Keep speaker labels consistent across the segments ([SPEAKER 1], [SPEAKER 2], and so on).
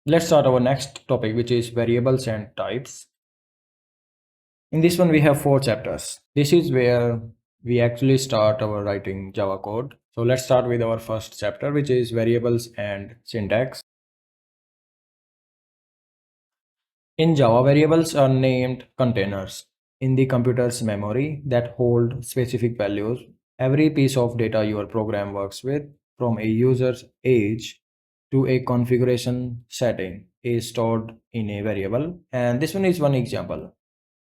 [SPEAKER 1] Let's start our next topic, which is variables and types. In this one, we have four chapters. This is where we actually start our writing Java code. So let's start with our first chapter, which is variables and syntax. In Java, variables are named containers in the computer's memory that hold specific values. Every piece of data your program works with, from a user's age to a configuration setting, is stored in a variable. And this one is one example.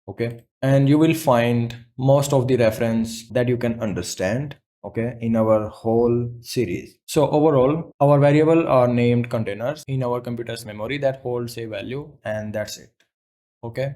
[SPEAKER 1] Okay, and you will find most of the reference that you can understand, okay, in our whole series. So overall, our variable are named containers in our computer's memory that holds a value, and that's it. Okay,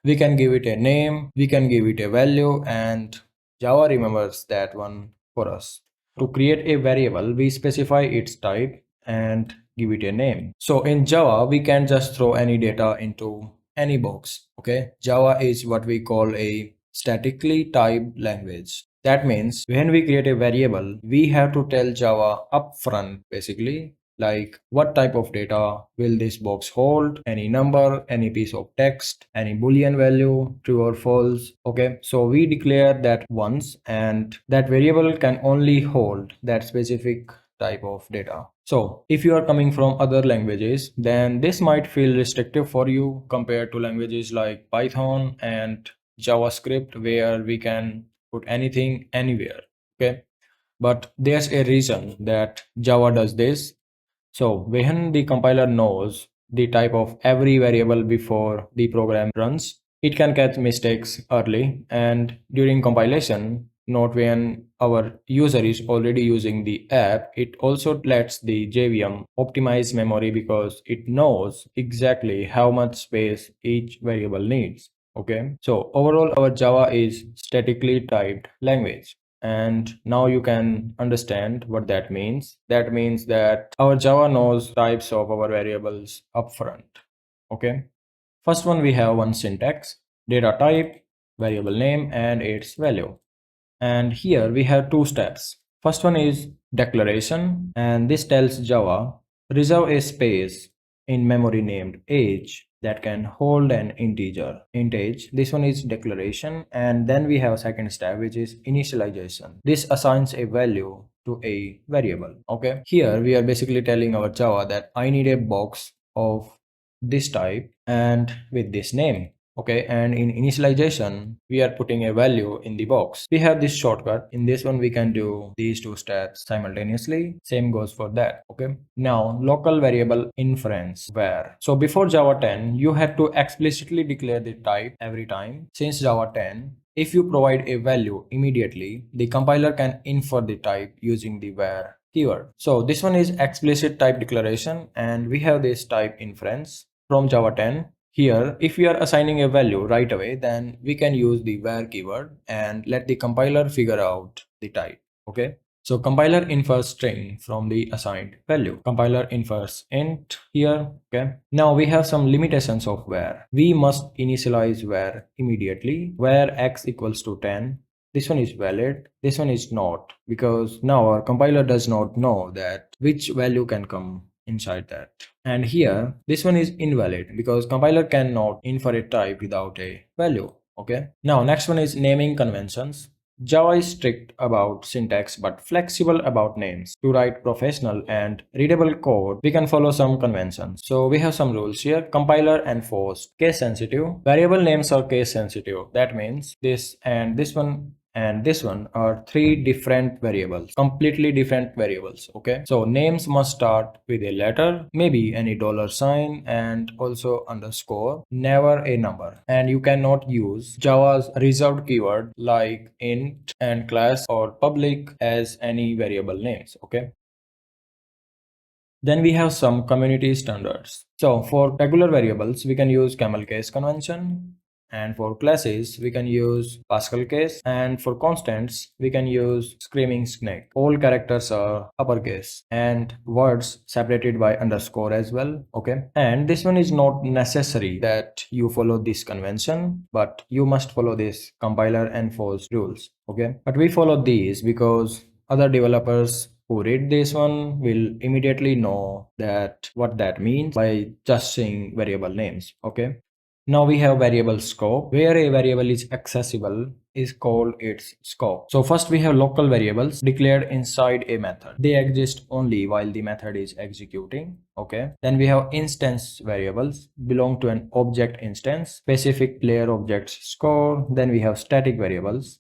[SPEAKER 1] we can give it a name, we can give it a value, and Java remembers that one for us. To create a variable, we specify its type and give it a name. So in Java, we can just throw any data into any box. Okay, Java is what we call a statically typed language. That means when we create a variable, we have to tell Java upfront, basically, like what type of data will this box hold, any number, any piece of text, any boolean value, true or false. Okay, so we declare that once, and that variable can only hold that specific type of data. So if you are coming from other languages, then this might feel restrictive for you compared to languages like Python and JavaScript, where we can put anything anywhere. Okay, but there's a reason that Java does this. So when the compiler knows the type of every variable before the program runs, it can catch mistakes early, and during compilation, not when our user is already using the app, it also lets the JVM optimize memory because it knows exactly how much space each variable needs. Okay, so overall our Java is statically typed language. And now you can understand what that means. That means that our Java knows types of our variables upfront. Okay. First one, we have one syntax, data type, variable name, and its value. And here we have two steps. First one is declaration, and this tells Java reserve a space in memory named age that can hold an integer, int age. This one is declaration, and then we have a second step, which is initialization. This assigns a value to a variable. Okay, here we are basically telling our Java that I need a box of this type and with this name. Okay, and in initialization, we are putting a value in the box. We have this shortcut. In this one, we can do these two steps simultaneously. Same goes for that. Okay, now local variable inference var. So before Java 10, you had to explicitly declare the type every time. Since Java 10, if you provide a value immediately, the compiler can infer the type using the var keyword. So this one is explicit type declaration, and we have this type inference from Java 10. Here, if we are assigning a value right away, then we can use the var keyword and let the compiler figure out the type. Okay. So compiler infers string from the assigned value. Compiler infers int here. Okay. Now we have some limitations of var. We must initialize var immediately. Var x equals to 10. This one is valid. This one is not, because now our compiler does not know that which value can come inside that. And here, this one is invalid because compiler cannot infer a type without a value. Okay. Now, next one is naming conventions. Java is strict about syntax but flexible about names. To write professional and readable code, we can follow some conventions. So we have some rules here. Compiler enforced, case sensitive. Variable names are case sensitive. That means this and this one and this one are three different variables, completely different variables. Okay, so names must start with a letter, maybe any dollar sign, and also underscore, never a number. And you cannot use Java's reserved keyword like int and class or public as any variable names. Okay, then we have some community standards. So for regular variables, we can use camel case convention. And for classes, we can use Pascal case. And for constants, we can use screaming snake. All characters are uppercase and words separated by underscore as well. Okay. And this one is not necessary that you follow this convention, but you must follow this compiler enforced rules. Okay. But we follow these because other developers who read this one will immediately know that what that means by just seeing variable names. Okay. Now we have variable scope. Where a variable is accessible is called its scope. So first we have local variables declared inside a method. They exist only while the method is executing. Okay. Then we have instance variables belong to an object instance, specific player object's score. Then we have static variables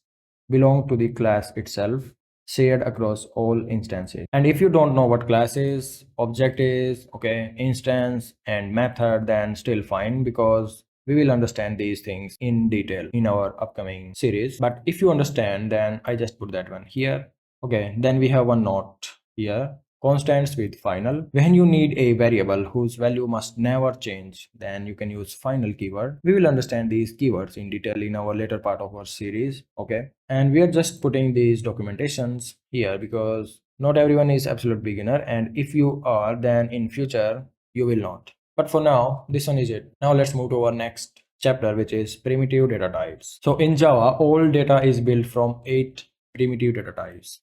[SPEAKER 1] belong to the class itself, shared across all instances. And if you don't know what class is, object is, okay, instance and method, then still fine, because we will understand these things in detail in our upcoming series. But if you understand, then I just put that one here. Okay, then we have one note here. Constants with final. When you need a variable whose value must never change, then you can use final keyword. We will understand these keywords in detail in our later part of our series. Okay, and we are just putting these documentations here because not everyone is absolute beginner, and if you are, then in future you will not. But for now, this one is it. Now let's move to our next chapter, which is primitive data types. So in Java, all data is built from 8 primitive data types.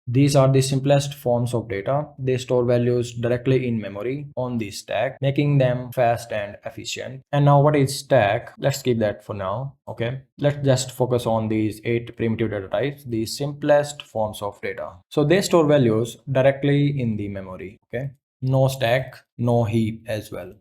[SPEAKER 1] These are the simplest forms of data. They store values directly in memory on the stack, making them fast and efficient. And now what is stack? Let's keep that for now. Okay. Let's just focus on these 8 primitive data types, the simplest forms of data. So they store values directly in the memory. Okay. No stack, no heap as well.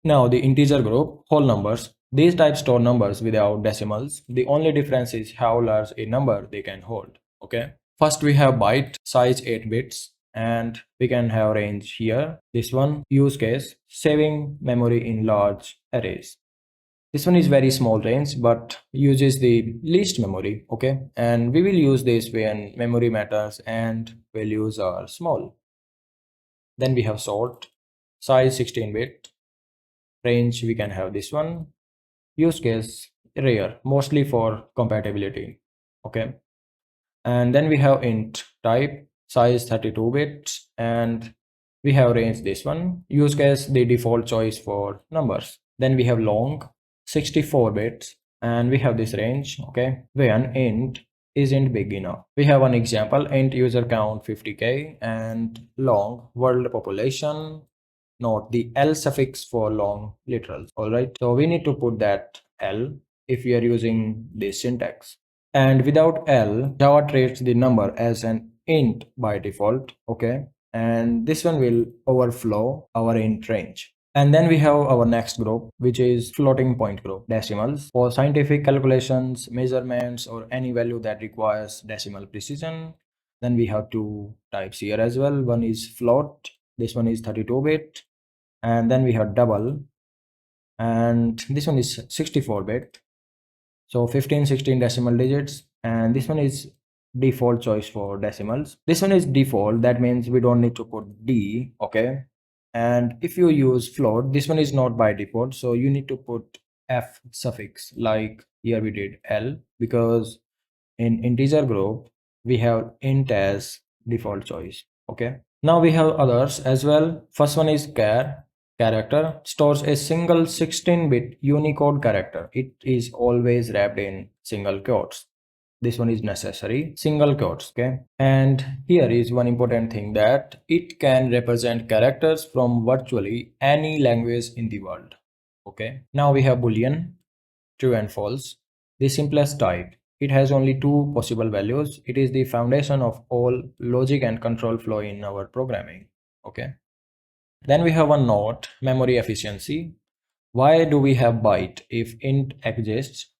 [SPEAKER 1] Now the integer group, whole numbers. These types store numbers without decimals. The only difference is how large a number they can hold. Okay. First we have byte, size 8 bits, and we can have range here. This one, use case, saving memory in large arrays. This one is very small range but uses the least memory. Okay. And we will use this when memory matters and values are small. Then we have sort, size 16-bit, range we can have this one, use case rare, mostly for compatibility. Okay. And then we have int type, size 32 bits, and we have range this one, use case the default choice for numbers. Then we have long, 64 bits, and we have this range. Okay, when int isn't big enough. We have one example, int user count 50k and long world population. Note the L suffix for long literals. All right, so we need to put that L if we are using this syntax. And without L, Java treats the number as an int by default. Okay, and this one will overflow our int range. And then we have our next group, which is floating point group, decimals. For scientific calculations, measurements, or any value that requires decimal precision. Then we have two types here as well. One is float, this one is 32-bit. And then we have double, and this one is 64-bit. So 15, 16 decimal digits. And this one is default choice for decimals. This one is default. That means we don't need to put D. Okay. And if you use float, this one is not by default. So you need to put F suffix, like here we did L, because in integer group, we have int as default choice. Okay. Now we have others as well. First one is char. Character stores a single 16-bit Unicode character. It is always wrapped in single quotes. This one is necessary, single quotes. Okay. And here is one important thing, that it can represent characters from virtually any language in the world. Okay. Now we have Boolean, true and false, the simplest type. It has only two possible values. It is the foundation of all logic and control flow in our programming. Okay. Then we have one note, memory efficiency. Why do we have byte if int exists?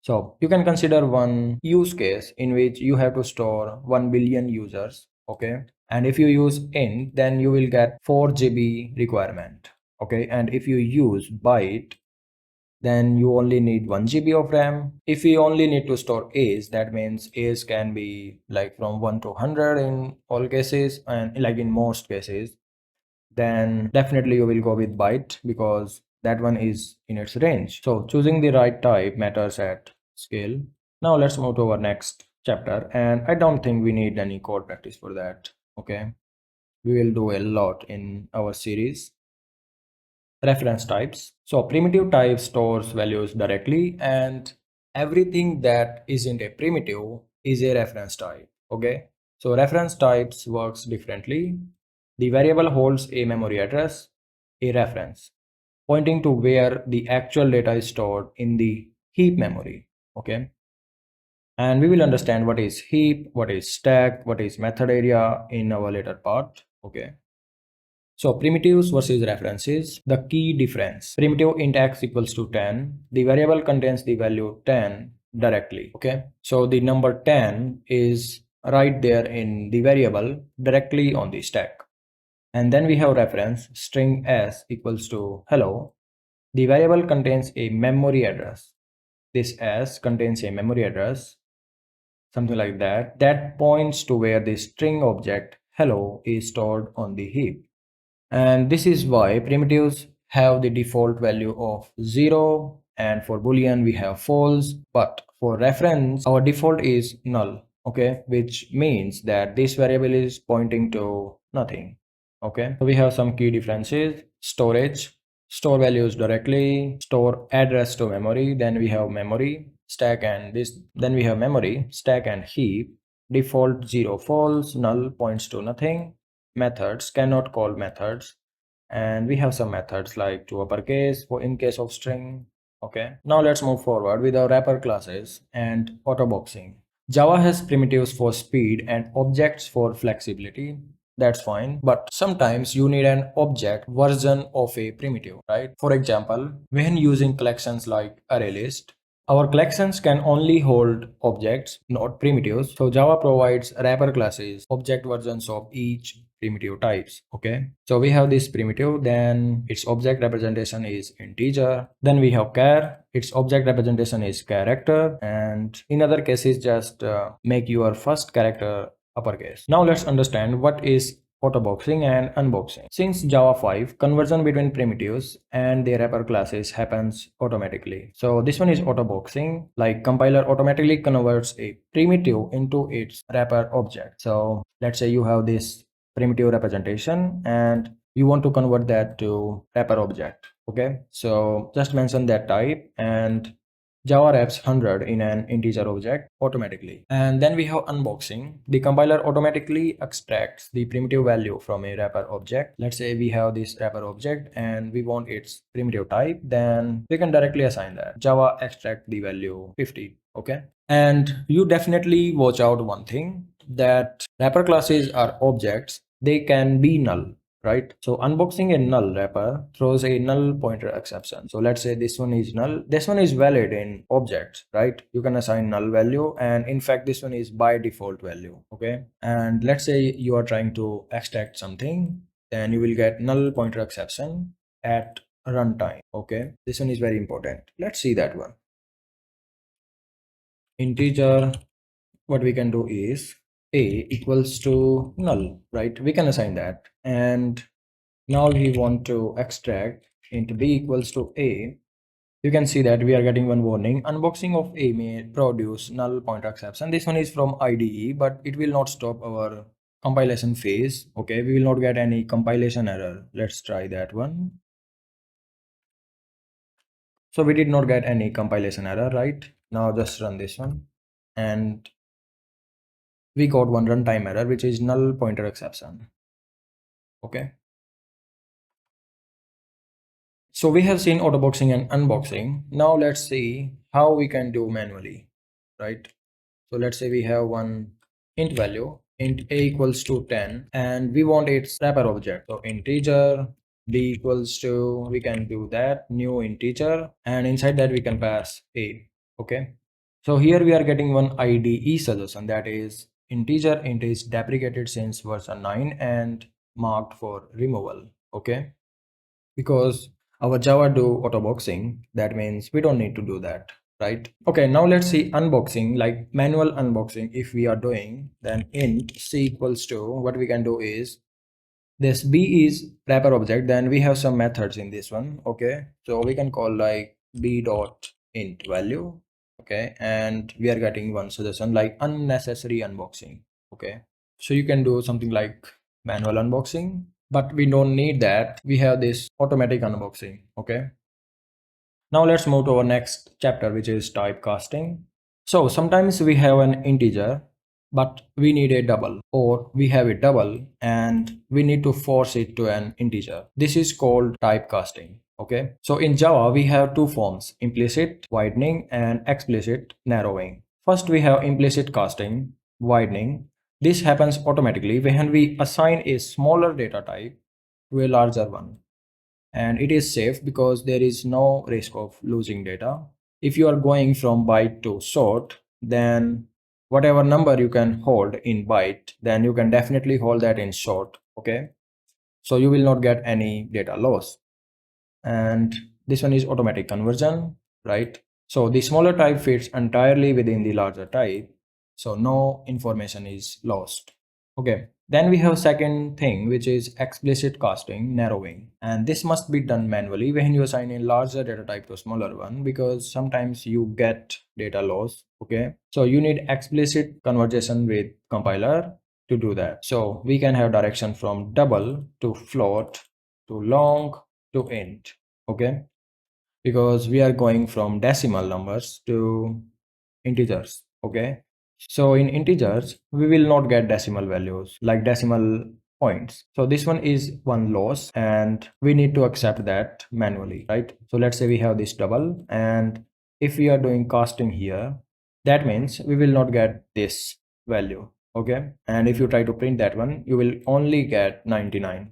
[SPEAKER 1] So you can consider one use case in which you have to store 1 billion users. Okay. And if you use int, then you will get 4 GB requirement. Okay. And if you use byte, then you only need 1 GB of RAM. If you only need to store A's, that means A's can be like from 1 to 100 in all cases, and like in most cases, then definitely you will go with byte because that one is in its range. So choosing the right type matters at scale. Now let's move to our next chapter, and I don't think we need any code practice for that. Okay, we will do a lot in our series. Reference types. So primitive type stores values directly, and everything that isn't a primitive is a reference type. Okay, So reference types works differently. The variable holds a memory address, a reference, pointing to where the actual data is stored in the heap memory. Okay. And we will understand what is heap, what is stack, what is method area in our later part. Okay. So primitives versus references, the key difference. Primitive int x equals to 10. The variable contains the value 10 directly. Okay. So the number 10 is right there in the variable directly on the stack. And then we have reference string s equals to hello. The variable contains a memory address. This s contains a memory address, something like that, that points to where the string object hello is stored on the heap. And this is why primitives have the default value of 0, and for boolean we have false, but for reference our default is null. Okay, which means that this variable is pointing to nothing. Okay, so we have some key differences. Storage, store values directly, store address to memory, then we have memory stack, and this then we have memory stack and heap. Default 0 false, null points to nothing. Methods cannot call methods, and we have some methods like to uppercase for in case of string. Okay, now let's move forward with our wrapper classes and autoboxing. Java has primitives for speed and objects for flexibility. That's fine, but sometimes you need an object version of a primitive, right? For example, when using collections like ArrayList, our collections can only hold objects, not primitives. So Java provides wrapper classes, object versions of each primitive types. Okay, so we have this primitive, then its object representation is integer. Then we have char, its object representation is character, and in other cases just make your first character uppercase. Now let's understand what is autoboxing and unboxing. Since Java 5, conversion between primitives and their wrapper classes happens automatically. So this one is autoboxing, like compiler automatically converts a primitive into its wrapper object. So let's say you have this primitive representation and you want to convert that to wrapper object. Okay, so just mention that type and Java wraps 100 in an integer object automatically. And then we have unboxing. The compiler automatically extracts the primitive value from a wrapper object. Let's say we have this wrapper object and we want its primitive type, then we can directly assign that. Java extract the value 50. Okay. And you definitely watch out one thing, that wrapper classes are objects. They can be null, right? So unboxing a null wrapper throws a null pointer exception. So let's say this one is null. This one is valid in objects, right? You can assign null value, and in fact this one is by default value. Okay, and let's say you are trying to extract something, then you will get null pointer exception at runtime. Okay, this one is very important. Let's see that one. Integer, what we can do is a equals to null, right? We can assign that. And now we want to extract int b equals to a. You can see that we are getting one warning. Unboxing of a may produce null pointer exception. This one is from IDE, but it will not stop our compilation phase. Okay, we will not get any compilation error. Let's try that one. So we did not get any compilation error, right? Now just run this one, and we got one runtime error, which is null pointer exception. Okay. So we have seen autoboxing and unboxing. Now let's see how we can do manually, right? So let's say we have one int value, int a equals to 10, and we want its wrapper object. So integer b equals to, we can do that, new integer, and inside that we can pass a. Okay. So here we are getting one IDE suggestion, that is integer int is deprecated since version 9 and marked for removal. Okay, because our Java do autoboxing, that means we don't need to do that, right? Okay, now let's see unboxing, like manual unboxing. If we are doing, then int c equals to, what we can do is, this b is wrapper object, then we have some methods in this one. Okay, so we can call like b dot int value. Okay, and we are getting one suggestion like unnecessary unboxing. Okay, so you can do something like manual unboxing, but we don't need that. We have this automatic unboxing. Okay, now let's move to our next chapter, which is typecasting. So sometimes we have an integer but we need a double, or we have a double and we need to force it to an integer. This is called typecasting. Okay, so in Java we have two forms: implicit widening and explicit narrowing. First, we have implicit casting, widening. This happens automatically when we assign a smaller data type to a larger one, and it is safe because there is no risk of losing data. If you are going from byte to short, then whatever number you can hold in byte, then you can definitely hold that in short. Okay, so you will not get any data loss. And this one is automatic conversion, right? So the smaller type fits entirely within the larger type, so no information is lost. Okay, then we have second thing, which is explicit casting, narrowing, and this must be done manually when you assign a larger data type to a smaller one, because sometimes you get data loss. Okay, so you need explicit conversation with compiler to do that. So we can have direction from double to float to long to int. Okay, because we are going from decimal numbers to integers. Okay, so in integers we will not get decimal values like decimal points, so this one is one loss and we need to accept that manually, right? So let's say we have this double, and if we are doing casting here, that means we will not get this value. Okay, and if you try to print that one, you will only get 99.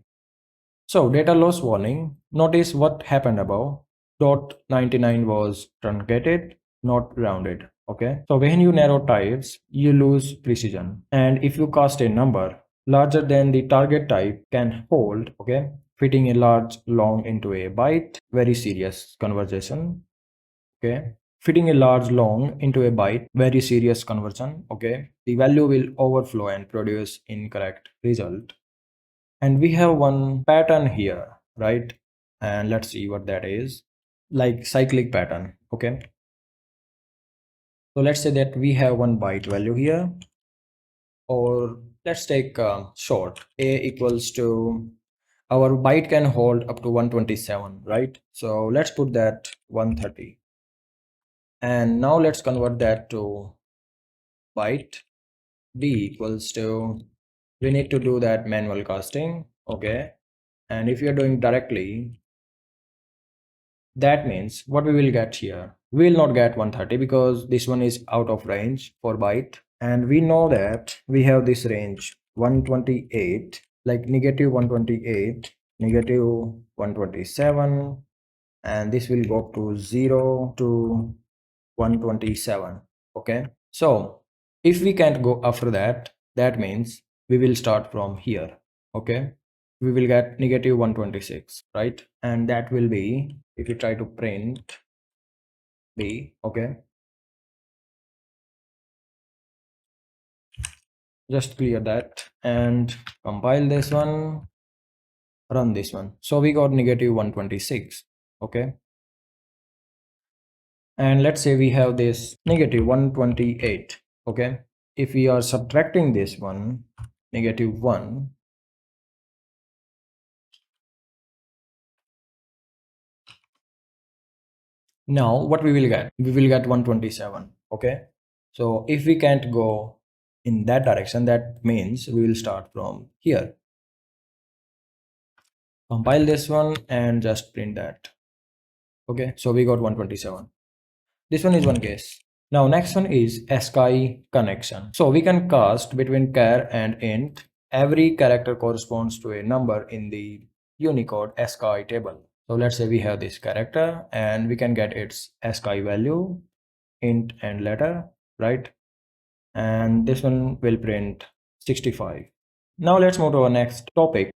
[SPEAKER 1] So data loss warning. Notice what happened above. Dot 99 was truncated, not rounded. Okay. So when you narrow types, you lose precision. And if you cast a number larger than the target type can hold, okay, fitting a large long into a byte, very serious conversation. Okay. Fitting a large long into a byte, very serious conversion. Okay. The value will overflow and produce incorrect result. And we have one pattern here, right? And let's see what that is. Like cyclic pattern. Okay, so let's say that we have one byte value here, or let's take short a equals to, our byte can hold up to 127, right? So let's put that 130, and now let's convert that to byte. B equals to, we need to do that manual casting. Okay, and if you're doing directly, that means what we will get here, we will not get 130 because this one is out of range for byte, and we know that we have this range 128, like negative 128, negative 127, and this will go up to 0 to 127. Okay, so if we can't go after that, that means we will start from here. Okay, we will get negative 126, right? And that will be, if you try to print b, okay, just clear that and compile this one, run this one. So we got negative 126. Okay, and let's say we have this negative 128. Okay, if we are subtracting this one, negative 1, now what we will get, we will get 127. Okay, so if we can't go in that direction, that means we will start from here. Compile this one and just print that. Okay, so we got 127. This one is one case. Now next one is ASCII connection. So we can cast between char and int. Every character corresponds to a number in the Unicode ASCII table. So let's say we have this character and we can get its ASCII value, int and letter, right? And this one will print 65. Now let's move to our next topic,